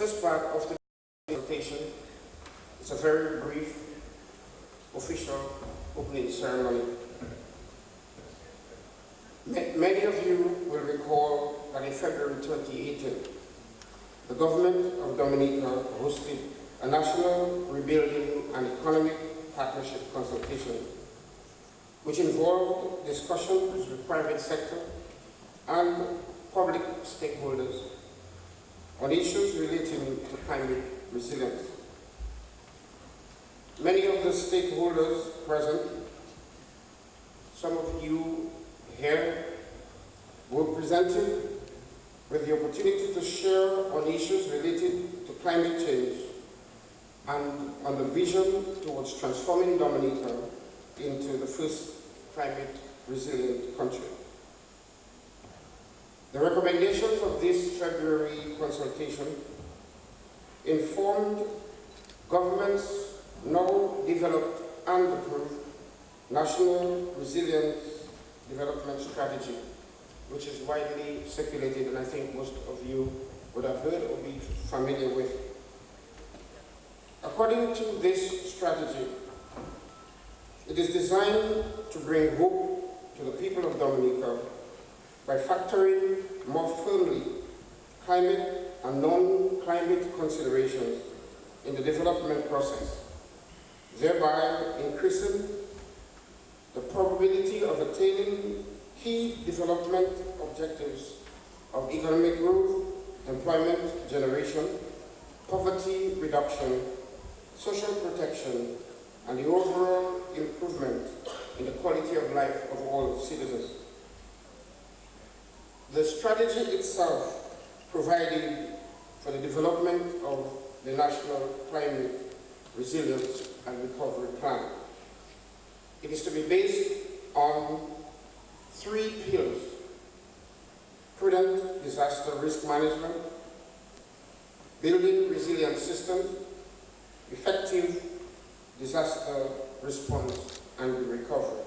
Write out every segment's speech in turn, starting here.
first part of the presentation is a very brief official opening ceremony. Many of you will recall that in February 2018, the government of Dominica hosted a national rebuilding and economic partnership consultation, which involved discussions with private sector and public stakeholders on issues relating to climate resilience. Many of the stakeholders present, some of you here, were presented with the opportunity to share on issues related to climate change and on the vision towards transforming Dominica into the first climate resilient country. The recommendations of this February consultation informed government's now developed and approved National Resilience Development Strategy, which is widely circulated and I think most of you would have heard or be familiar with. According to this strategy, it is designed to bring hope to the people of Dominica by factoring more firmly climate and non-climate considerations in the development process, thereby increasing the probability of attaining key development objectives of economic growth, employment generation, poverty reduction, social protection, and the overall improvement in the quality of life of all citizens. The strategy itself provided for the development of the National Climate Resilience and Recovery Plan. It is to be based on 3 pillars: prudent disaster risk management, building resilient systems, effective disaster response and recovery.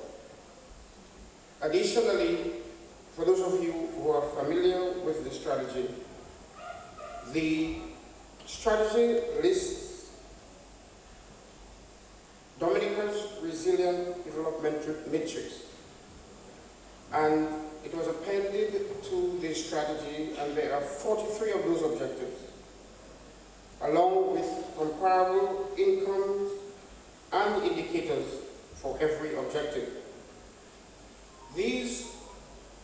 Additionally, for those of you who are familiar with the strategy lists Dominica's resilient development matrix, and it was appended to this strategy, and there are 43 of those objectives, along with comparable incomes and indicators for every objective. These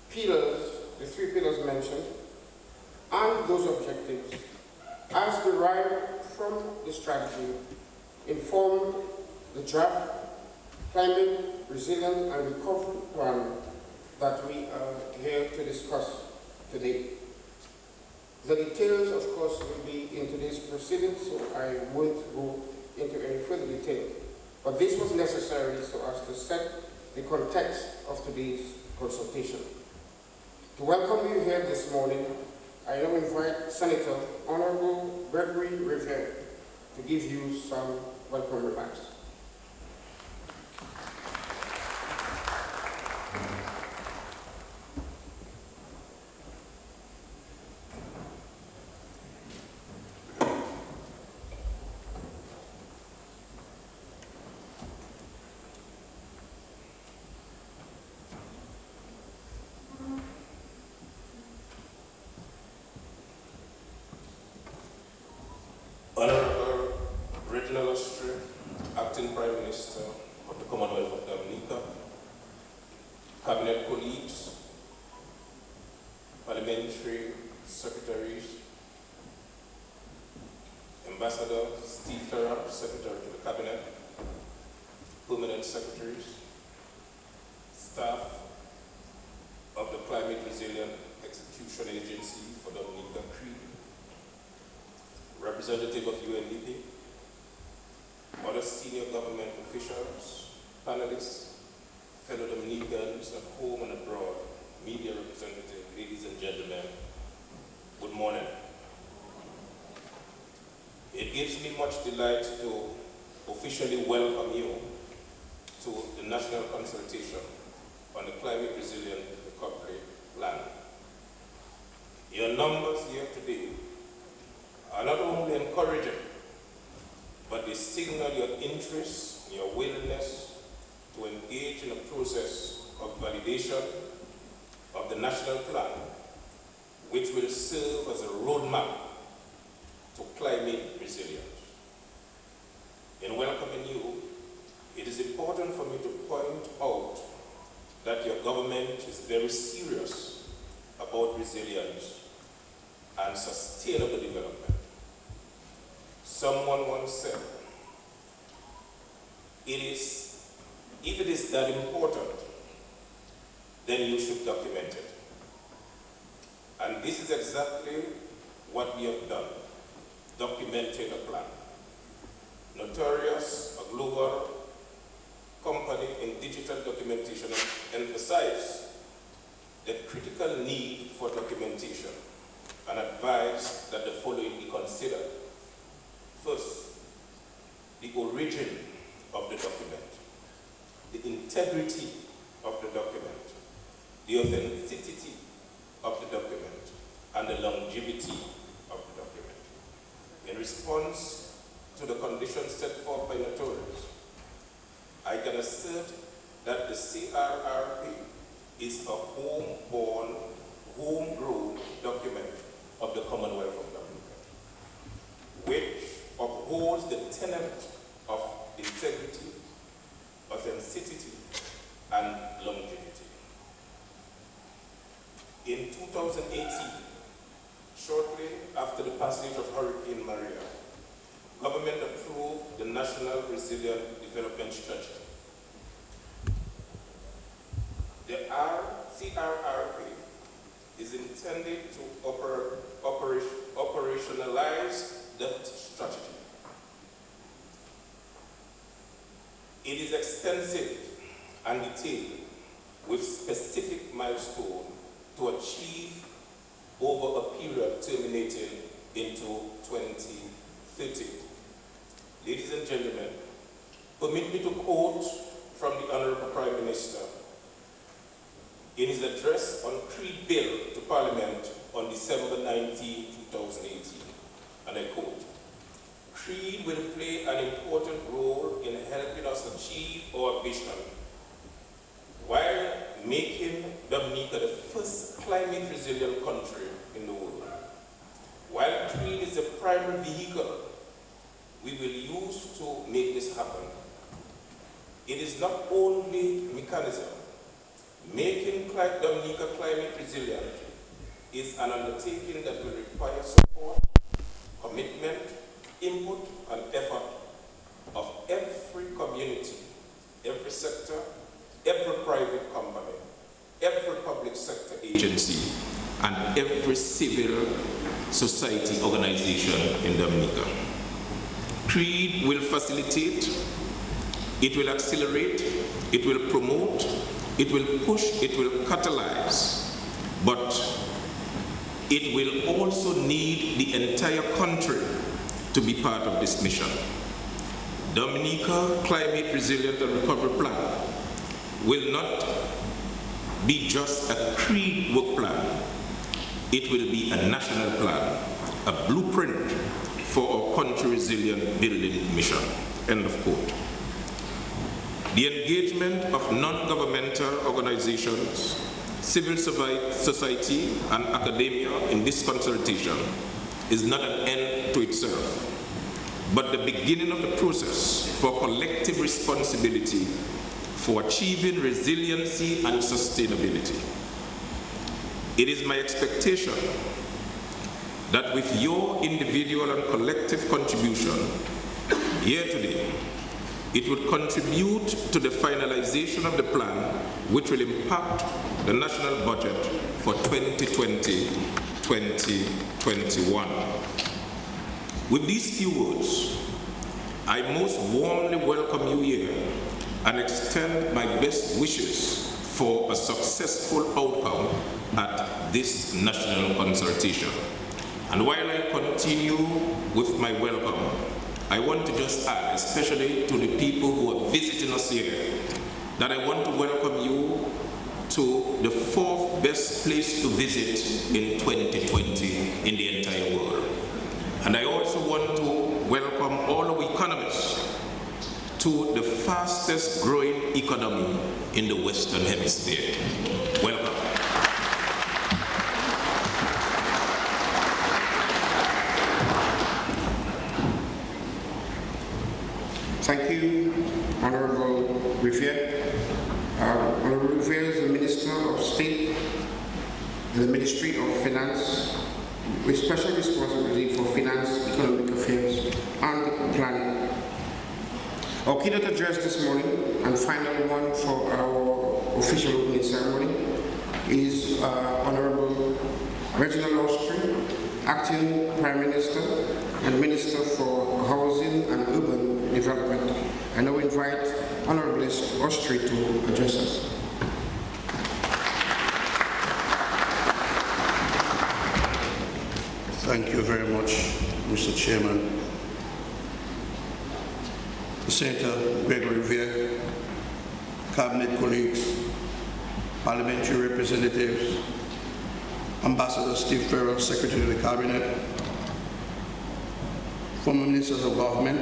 pillars, the 3 pillars mentioned, and those objectives, as derived from the strategy, informed the draft Climate Resilience and Recovery Plan that we are here to discuss today. The details, of course, will be in today's proceedings, so I won't go into any further detail. But this was necessary so as to set the context of today's consultation. To welcome you here this morning, I now invite Senator Honorable Gregory Rivera to give you some welcome remarks. Honorable Regional Secretary, Acting Prime Minister of the Commonwealth of Dominica, Cabinet colleagues, Parliamentary Secretaries, Ambassador Steve Ferrer, Secretary to the Cabinet, Permanent Secretaries, staff of the Climate Resilient Execution Agency for Dominica Crete, representative of UNDP, other senior government officials, panelists, fellow Dominicans at home and abroad, media representatives, ladies and gentlemen, good morning. It gives me much delight to officially welcome you to the National Consultation on the Climate Resilient Recovery Plan. Your numbers here today are not only encouraging, but they signal your interest, your willingness to engage in a process of validation of the national plan, which will serve as a roadmap to climate resilience. In welcoming you, it is important for me to point out that your government is very serious about resilience and sustainable development. Someone once said, if it is that important, then you should document it. And this is exactly what we have done, documenting a plan. Notorious, a global company in digital documentation, emphasized the critical need for documentation and advised that the following be considered. First, the origin of the document, the integrity of the document, the authenticity of the document, and the longevity of the document. In response to the conditions set forth by Notorious, I can assert that the CRRP is a home-born, homegrown document of the Commonwealth of Dominica, which upholds the tenet of integrity, authenticity, and longevity. In 2018, shortly after the passage of Hurricane Maria, government approved the National Resilient Development Strategy. The CRRP is intended to operationalize that strategy. It is extensive and detailed with specific milestones to achieve over a period terminating into 2030. Ladies and gentlemen, permit me to quote from the Honorable Prime Minister in his address on Creed Bill to Parliament on December 19, 2018, and I quote, "Creed will play an important role in helping us achieve our vision while making Dominica the first climate resilient country in the world. While Creed is the primary vehicle we will use to make this happen, it is not only mechanism. Making Dominica climate resilient is an undertaking that will require support, commitment, input, and effort of every community, every sector, every private company, every public sector agency, and every civil society organization in Dominica. Creed will facilitate, it will accelerate, it will promote, it will push, it will catalyze, but it will also need the entire country to be part of this mission. Dominica Climate Resilient and Recovery Plan will not be just a Creed work plan. It will be a national plan, a blueprint for our country resilient building mission." End of quote. The engagement of non-governmental organizations, civil society, and academia in this consultation is not an end to itself, but the beginning of the process for collective responsibility for achieving resiliency and sustainability. It is my expectation that with your individual and collective contribution here today, it would contribute to the finalization of the plan which will impact the national budget for 2020-2021. With these few words, I most warmly welcome you here and extend my best wishes for a successful outcome at this national consultation. And while I continue with my welcome, I want to just add, especially to the people who are visiting us here, that I want to welcome you to the fourth best place to visit in 2020 in the entire world. And I want to welcome all our economists to the fastest growing economy in the Western Hemisphere. Welcome. Thank you, Honorable Riviere. Honorable Riviere is the Minister of State in the Ministry of Finance, with special responsibility for finance, economic affairs, and planning. Our keynote address this morning, and final one for our official opening ceremony, is Honorable Reginald Austri, Acting Prime Minister and Minister for Housing and Urban Development. I now invite Honorable Austri to address us. Thank you very much, Mr. Chairman. Senator Gregory Riviere, Cabinet colleagues, parliamentary representatives, Ambassador Steve Farrell, Secretary of the Cabinet, former ministers of government,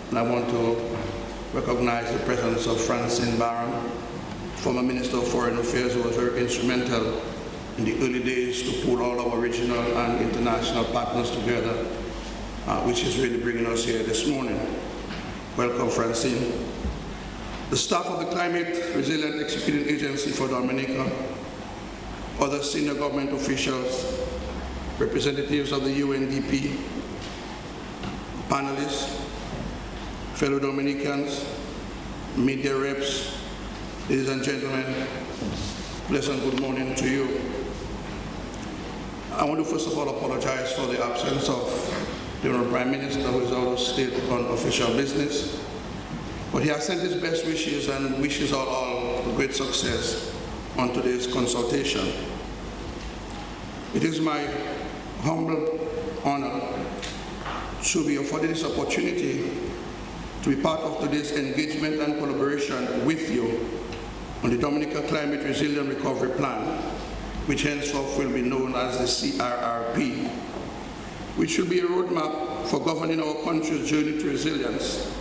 and I want to recognize the presence of Francine Barron, former Minister of Foreign Affairs, who was very instrumental in the early days to pull all our regional and international partners together, which is really bringing us here this morning. Welcome, Francine. The staff of the Climate Resilient Executive Agency for Dominica, other senior government officials, representatives of the UNDP, panelists, fellow Dominicans, media reps, ladies and gentlemen, pleasant good morning to you. I want to first of all apologize for the absence of the Honorable Prime Minister, who is out of state on official business. But he has sent his best wishes and wishes all great success on today's consultation. It is my humble honor to be afforded this opportunity to be part of today's engagement and collaboration with you on the Dominica Climate Resilient Recovery Plan, which henceforth will be known as the CRRP, which will be a roadmap for governing our country's journey to resilience.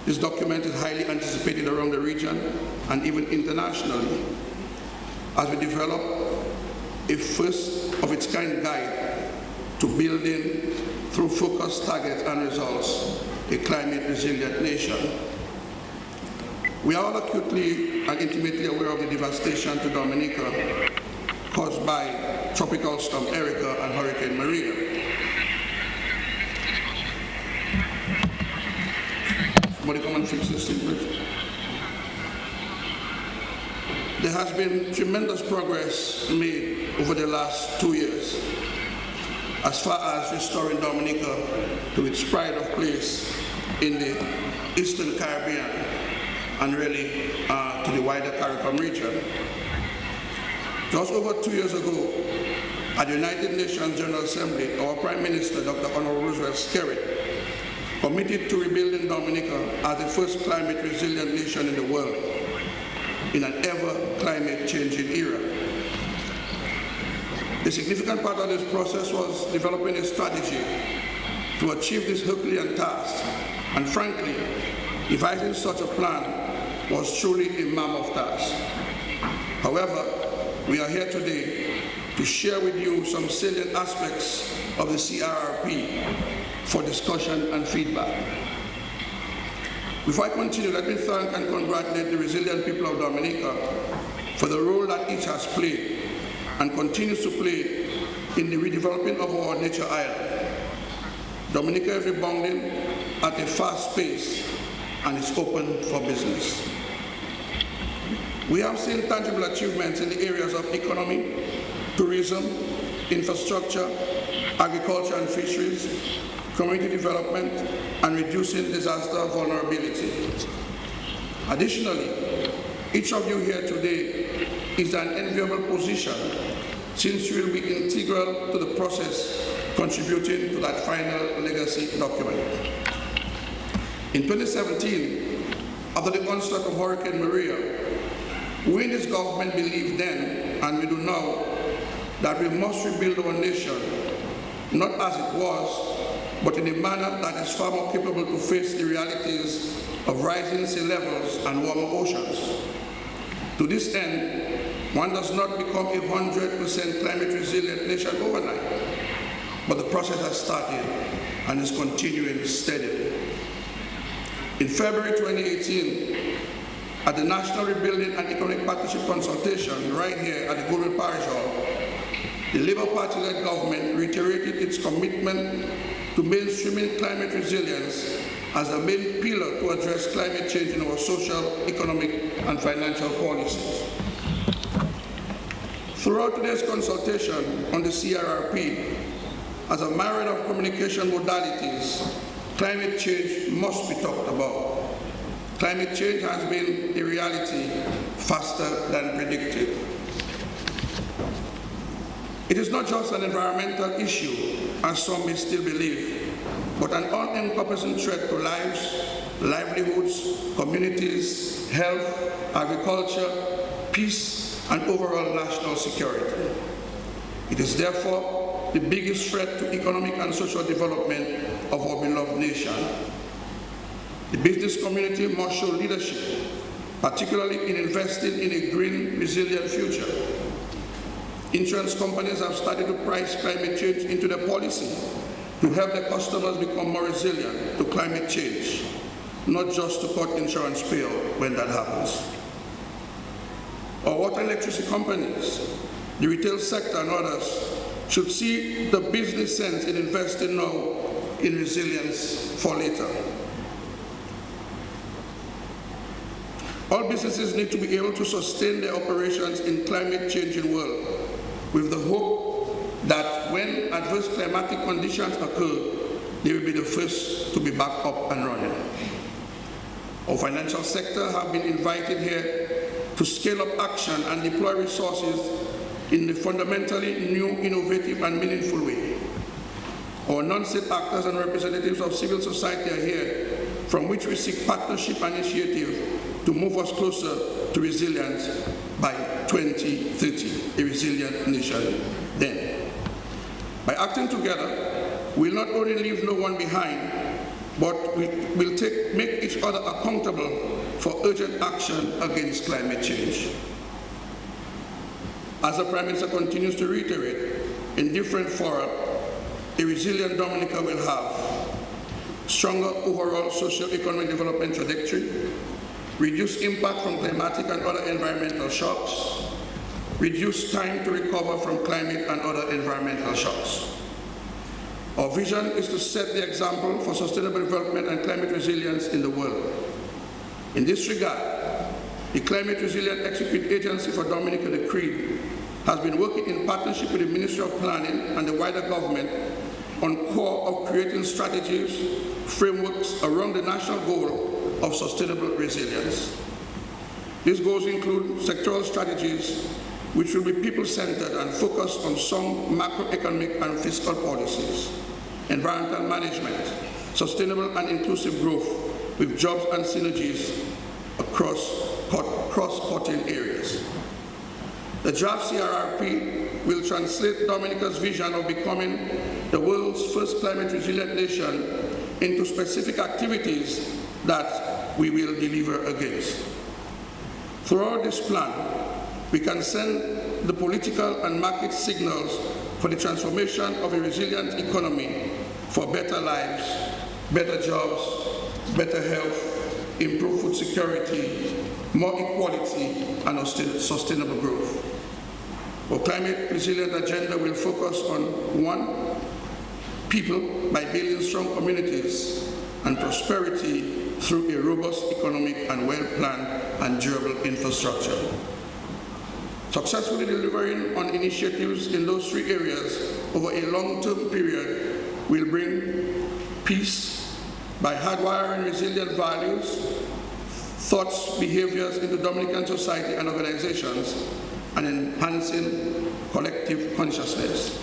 This document is highly anticipated around the region and even internationally as we develop a first-of-its-kind guide to building, through focused targets and results, a climate-resilient nation. We are all acutely and intimately aware of the devastation to Dominica caused by Tropical Storm Erica and Hurricane Maria. Somebody come and fix this thing, please. There has been tremendous progress made over the last 2 years as far as restoring Dominica to its pride of place in the Eastern Caribbean and really to the wider CARICOM region. Just over 2 years ago, at the United Nations General Assembly, our Prime Minister, Dr. Honorable Roosevelt Skerrit, committed to rebuilding Dominica as the first climate resilient nation in the world in an ever climate changing era. A significant part of this process was developing a strategy to achieve this Herculean task, and frankly, devising such a plan was truly a mammoth task. However, we are here today to share with you some salient aspects of the CRRP for discussion and feedback. Before I continue, let me thank and congratulate the resilient people of Dominica for the role that each has played and continues to play in the redevelopment of our nature island. Dominica is rebounding at a fast pace and is open for business. We have seen tangible achievements in the areas of economy, tourism, infrastructure, agriculture and fisheries, community development, and reducing disaster vulnerability. Additionally, each of you here today is an enviable position since you will be integral to the process contributing to that final legacy document. In 2017, after the onslaught of Hurricane Maria, we in this government believed then, and we do now, that we must rebuild our nation, not as it was, but in a manner that is far more capable to face the realities of rising sea levels and warmer oceans. To this end, one does not become a 100% climate resilient nation overnight, but the process has started and is continuing steadily. In February 2018, at the National Rebuilding and Economic Partnership Consultation right here at the Goodwill Parish Hall, the Labour Party-led government reiterated its commitment to mainstreaming climate resilience as the main pillar to address climate change in our social, economic, and financial policies. Throughout today's consultation on the CRRP, as a myriad of communication modalities, climate change must be talked about. Climate change has been a reality faster than predicted. It is not just an environmental issue, as some may still believe, but an all-encompassing threat to lives, livelihoods, communities, health, agriculture, peace, and overall national security. It is therefore the biggest threat to economic and social development of our beloved nation. The business community must show leadership, particularly in investing in a green, resilient future. Insurance companies have started to price climate change into their policy to help their customers become more resilient to climate change, not just to cut insurance payout when that happens. Our water and electricity companies, the retail sector and others should see the business sense in investing now in resilience for later. All businesses need to be able to sustain their operations in climate changing world with the hope that when adverse climatic conditions occur, they will be the first to be back up and running. Our financial sector have been invited here to scale up action and deploy resources in a fundamentally new, innovative, and meaningful way. Our non-state actors and representatives of civil society are here, from which we seek partnership and initiative to move us closer to resilience by 2030, a resilient nation then. By acting together, we'll not only leave no one behind, but we will make each other accountable for urgent action against climate change. As the Prime Minister continues to reiterate in different fora, a resilient Dominica will have stronger overall socio-economic development trajectory, reduce impact from climatic and other environmental shocks, reduce time to recover from climate and other environmental shocks. Our vision is to set the example for sustainable development and climate resilience in the world. In this regard, the Climate Resilient Executive Agency for Dominica, the CREED, has been working in partnership with the Ministry of Planning and the wider government on core of creating strategies, frameworks around the national goal of sustainable resilience. These goals include sectoral strategies which will be people-centered and focused on sound macroeconomic and fiscal policies, environmental management, sustainable and inclusive growth with jobs and synergies across cross-cutting areas. The draft CRRP will translate Dominica's vision of becoming the world's first climate resilient nation into specific activities that we will deliver against. Throughout this plan, we can send the political and market signals for the transformation of a resilient economy for better lives, better jobs, better health, improved food security, more equality, and sustainable growth. Our climate resilient agenda will focus on 1, people by building strong communities, and prosperity through a robust economic and well-planned and durable infrastructure. Successfully delivering on initiatives in those 3 areas over a long-term period will bring peace by hardwiring resilient values, thoughts, behaviors into Dominican society and organizations, and enhancing collective consciousness.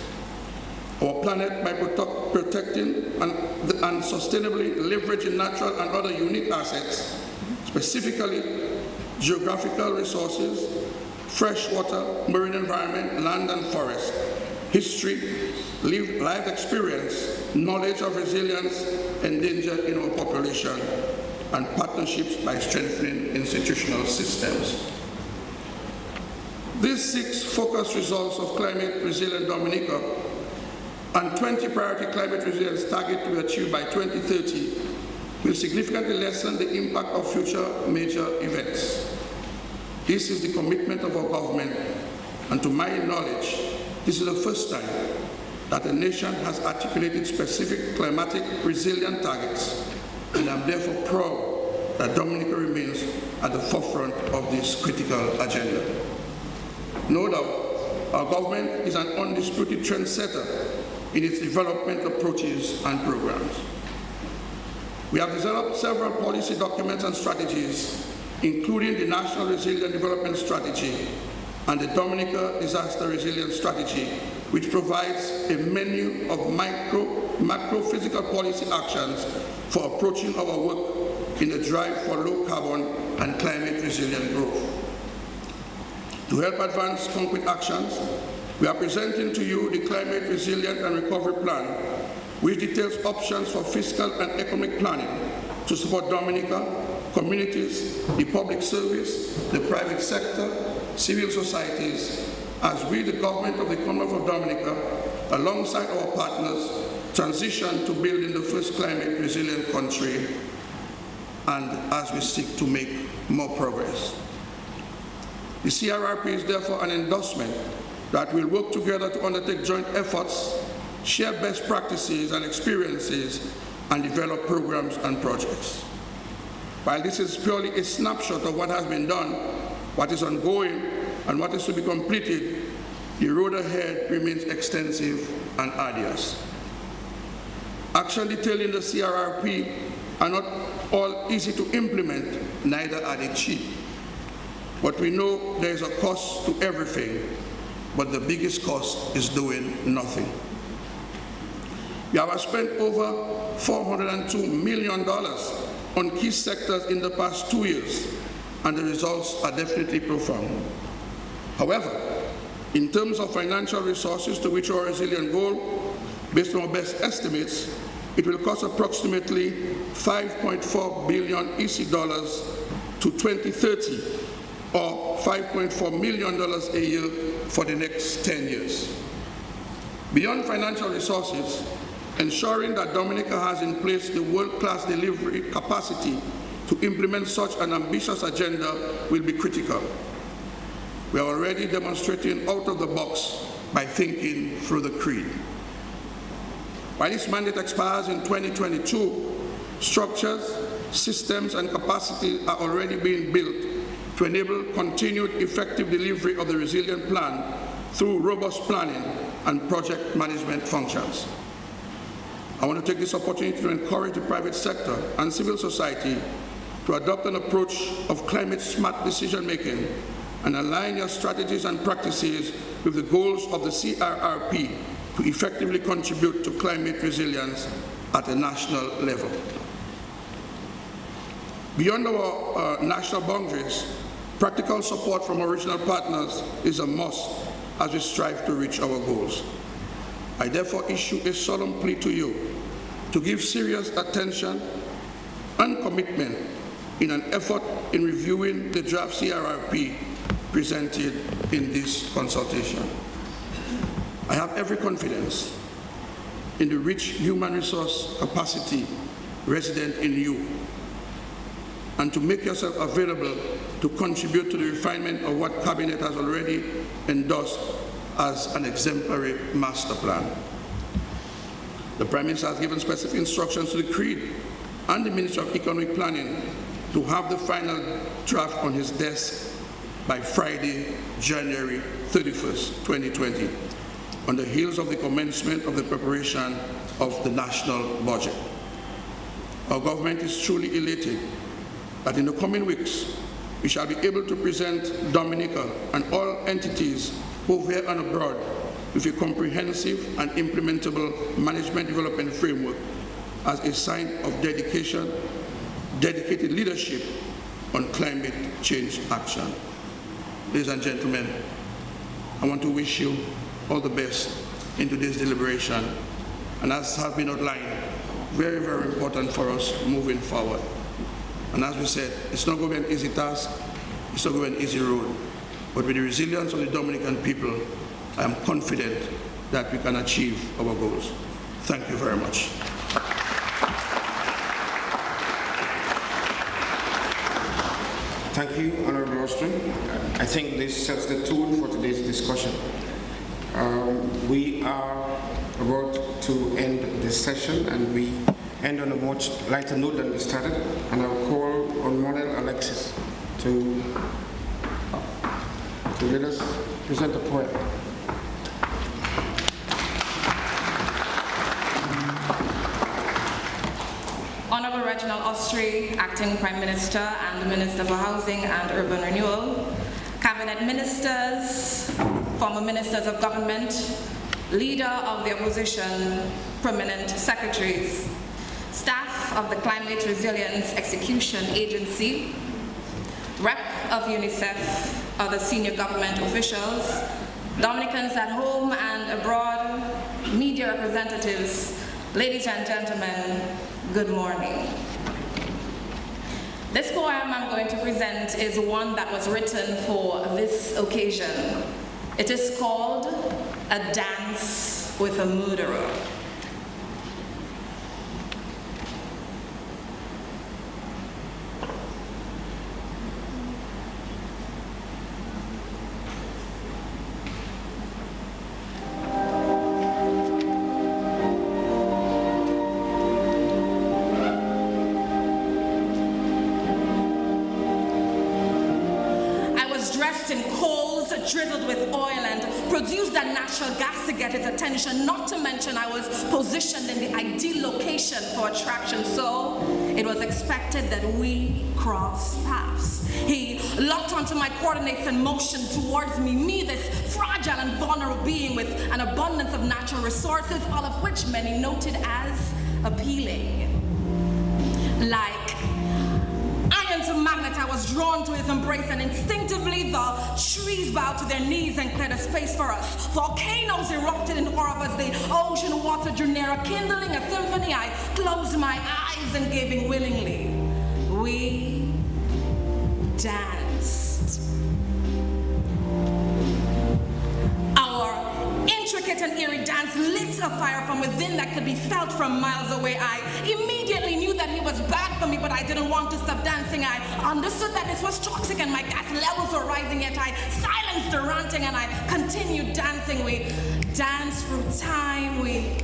Our planet by protecting and sustainably leveraging natural and other unique assets, specifically geographical resources, fresh water, marine environment, land and forest, history, lived life experience, knowledge of resilience endangered in our population, and partnerships by strengthening institutional systems. These 6 focused results of climate resilient Dominica and 20 priority climate resilience targets to be achieved by 2030 will significantly lessen the impact of future major events. This is the commitment of our government, and to my knowledge, this is the first time that a nation has articulated specific climatic resilient targets, and I'm therefore proud that Dominica remains at the forefront of this critical agenda. No doubt, our government is an undisputed trendsetter in its development approaches and programs. We have developed several policy documents and strategies, including the National Resilient Development Strategy and the Dominica Disaster Resilience Strategy, which provides a menu of macro physical policy actions for approaching our work in the drive for low carbon and climate resilient growth. To help advance concrete actions, we are presenting to you the Climate Resilient and Recovery Plan, which details options for fiscal and economic planning to support Dominica, communities, the public service, the private sector, civil societies, as we, the government of the Commonwealth of Dominica, alongside our partners, transition to building the first climate resilient country, and as we seek to make more progress. The CRRP is therefore an endorsement that will work together to undertake joint efforts, share best practices and experiences, and develop programs and projects. While this is purely a snapshot of what has been done, what is ongoing, and what is to be completed, the road ahead remains extensive and arduous. Action detailed in the CRRP are not all easy to implement, neither are they cheap. But we know there is a cost to everything, but the biggest cost is doing nothing. We have spent over $402 million on key sectors in the past 2 years, and the results are definitely profound. However, in terms of financial resources to reach our resilient goal, based on our best estimates, it will cost approximately $5.4 billion EC dollars to 2030, or $5.4 million a year for the next 10 years. Beyond financial resources, ensuring that Dominica has in place the world-class delivery capacity to implement such an ambitious agenda will be critical. We are already demonstrating out of the box by thinking through the creed. While this mandate expires in 2022, structures, systems, and capacity are already being built to enable continued effective delivery of the resilient plan through robust planning and project management functions. I want to take this opportunity to encourage the private sector and civil society to adopt an approach of climate-smart decision-making and align your strategies and practices with the goals of the CRRP to effectively contribute to climate resilience at a national level. Beyond our national boundaries, practical support from our regional partners is a must as we strive to reach our goals. I therefore issue a solemn plea to you to give serious attention and commitment in an effort in reviewing the draft CRRP presented in this consultation. I have every confidence in the rich human resource capacity resident in you, and to make yourself available to contribute to the refinement of what Cabinet has already endorsed as an exemplary master plan. The Prime Minister has given specific instructions to the CREED and the Minister of Economic Planning to have the final draft on his desk by Friday, January 31st, 2020, on the heels of the commencement of the preparation of the national budget. Our government is truly elated that in the coming weeks, we shall be able to present Dominica and all entities, both here and abroad, with a comprehensive and implementable management development framework as a sign of dedicated leadership on climate change action. Ladies and gentlemen, I want to wish you all the best in today's deliberation, and as has been outlined, very, very important for us moving forward. And as we said, it's not going to be an easy task, it's not going to be an easy road, but with the resilience of the Dominican people, I am confident that we can achieve our goals. Thank you very much. Thank you, Honorable Austin. I think this sets the tone for today's discussion. We are about to end this session, and we end on a much lighter note than we started. And I'll call on Monel Alexis to let us present the poem. Honorable Reginald Austri, Acting Prime Minister and Minister for Housing and Urban Renewal, Cabinet Ministers, former Ministers of Government, Leader of the Opposition, Permanent Secretaries, staff of the Climate Resilience Execution Agency, Rep of UNICEF, other senior government officials, Dominicans at home and abroad, media representatives, ladies and gentlemen, good morning. This poem I'm going to present is one that was written for this occasion. It is called A Dance with a Murderer. Drizzled with oil and produced that natural gas to get his attention, not to mention I was positioned in the ideal location for attraction, so it was expected that we cross paths. He locked onto my coordinates and motioned towards me, this fragile and vulnerable being with an abundance of natural resources, all of which many noted as appealing. Like iron to magnet, I was drawn to his embrace, and instinctively the trees bowed to their knees and cleared a space for us. Volcanoes erupted in awe of us, the ocean water drew nearer, kindling a symphony. I closed my eyes and gave in willingly. We danced. Our intricate and eerie dance lit a fire from within that could be felt from miles away. I immediately knew that he was bad for me, but I didn't want to stop dancing. I understood that this was toxic and my gas levels were rising, yet I silenced the ranting and I continued dancing. We danced through time, we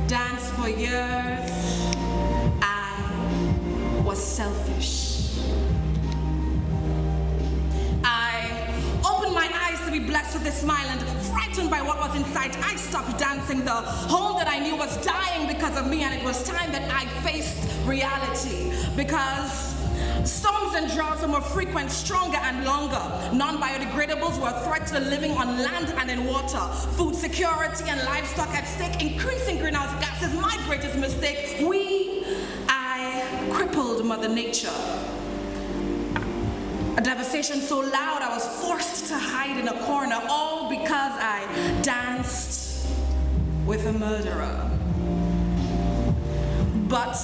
danced for years. I was selfish. I opened my eyes to be blessed with a smile, and frightened by what was in sight, I stopped dancing. The home that I knew was dying because of me, and it was time that I faced reality. Because storms and droughts were more frequent, stronger and longer. Non-biodegradables were a threat to living on land and in water. Food security and livestock at stake, increasing greenhouse gases, my greatest mistake. I crippled Mother Nature. A devastation so loud I was forced to hide in a corner, all because I danced with a murderer. But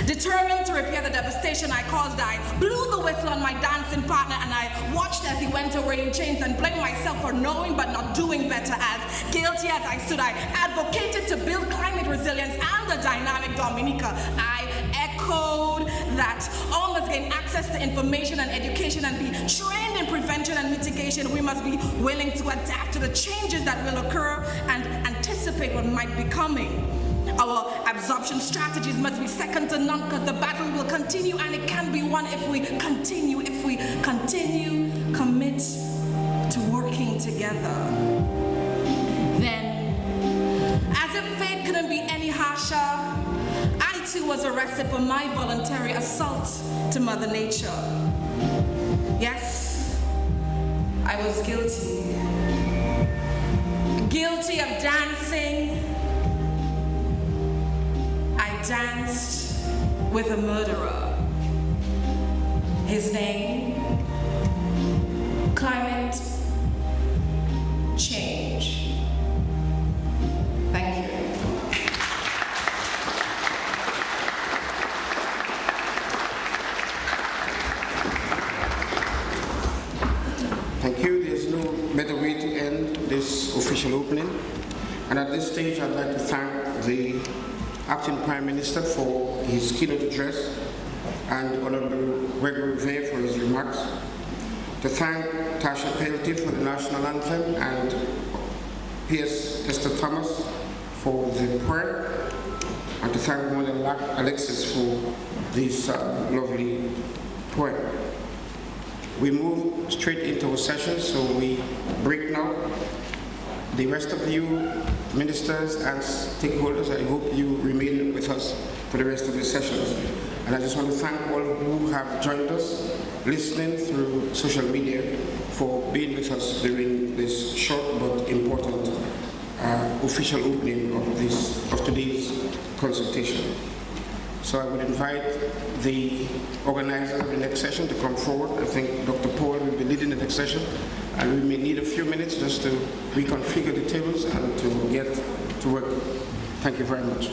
determined to repair the devastation I caused, I blew the whistle on my dancing partner, and I watched as he went away in chains, and blamed myself for knowing but not doing better. As guilty as I stood, I advocated to build climate resilience and a dynamic Dominica. I echoed that all must gain access to information and education and be trained in prevention and mitigation. We must be willing to adapt to the changes that will occur and anticipate what might be coming. Our absorption strategies must be second to none, because the battle will continue, and it can be won if we continue commit to working together. Then, as if fate couldn't be any harsher, I too was arrested for my voluntary assault to Mother Nature. Yes, I was guilty. Guilty of dancing. I danced with a murderer. His name, climate change. Thank you. official opening. And at this stage, I'd like to thank the Acting Prime Minister for his keynote address and Honorable Gregory Vey for his remarks. To thank Tasha Pelty for the national anthem and P.S. Esther Thomas for the prayer, and to thank Mother Alexis for this lovely poem. We move straight into our session, so we break now. The rest of you ministers and stakeholders, I hope you remain with us for the rest of the sessions. And I just want to thank all who have joined us, listening through social media, for being with us during this short but important official opening of today's consultation. So I would invite the organizers of the next session to come forward. I think Dr. Paul will be leading the next session, and we may need a few minutes just to reconfigure the tables and to get to work. Thank you very much.